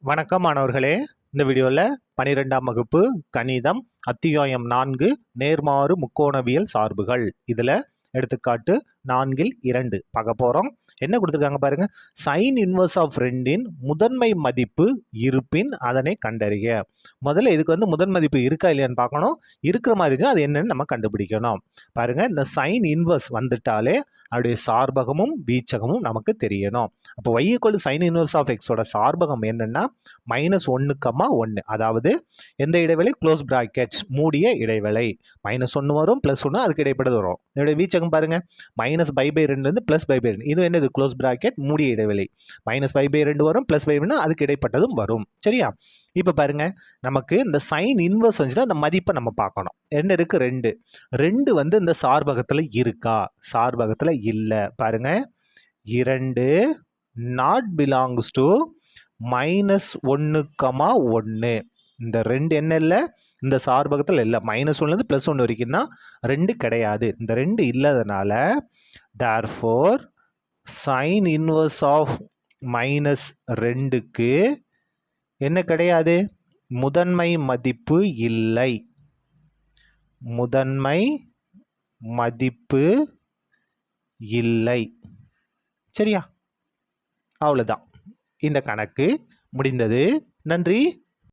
வணக்கம் மாணவர்களே. இந்த வீடியோவில் 12ஆம் வகுப்பு கணிதம் அத்தியாயம் 4 நேர்மாறு முக்கோணவியல் சார்புகள் இதில் எடுத்துக்காட்டு 4 பார்க்க போகிறோம். என்ன கொடுத்துருக்காங்க பாருங்க. சைன் இன்வர்ஸ் ஆஃப் 2இன் முதன்மை மதிப்பு இருப்பின் அதனை கண்டறிய. முதல்ல இதுக்கு முதன் மதிப்பு இருக்கா இல்லையான்னு பார்க்கணும். இருக்கிற மாதிரி இருந்துச்சுன்னா அது என்னன்னு நம்ம கண்டுபிடிக்கணும். பாருங்க, இந்த சைன் இன்வர்ஸ் வந்துட்டாலே அதோடைய சார்பகமும் வீச்சகமும் நமக்கு தெரியணும். அப்போ y = சைன் இன்வர்ஸ் ஆஃப் எக்ஸோட சார்பகம் என்னன்னா -1, அதாவது எந்த இடைவெளி? க்ளோஸ் பிராக்கெட்ஸ், மூடிய இடைவெளி. -1 வரும், +1 அதுக்கு இடைப்பட்டது வரும். இதோட வீச்சகம் பாருங்க, -π/2 +π/2. இது என்னது? க்ளோஸ் பிராக்கெட், மூடிய இடைவெளி. -π/2 வரும், +π/2 அதுக்கு இடைப்பட்டதும் வரும். சரியா? இப்போ பாருங்க, நமக்கு இந்த சைன் இன்வர்ஸ் வந்துச்சுன்னா அந்த மதிப்பை நம்ம பார்க்கணும். என்ன இருக்கு? 2 இந்த சார்பகத்தில் இருக்கா? சார்பகத்தில் இல்லை. பாருங்க, 2 not belongs to -1, இந்த 2 என்ன இல்லை? இந்த சார்பகத்தில் இல்லை. -1 +1 வரைக்கும் தான் 2 கிடையாது. இந்த 2 இல்லாதனால therefore sin inverse of -2க்கு என்ன கிடையாது? முதன்மை மதிப்பு இல்லை. முதன்மை மதிப்பு இல்லை. சரியா? அவ்வளோதான். இந்த கணக்கு முடிந்தது. நன்றி.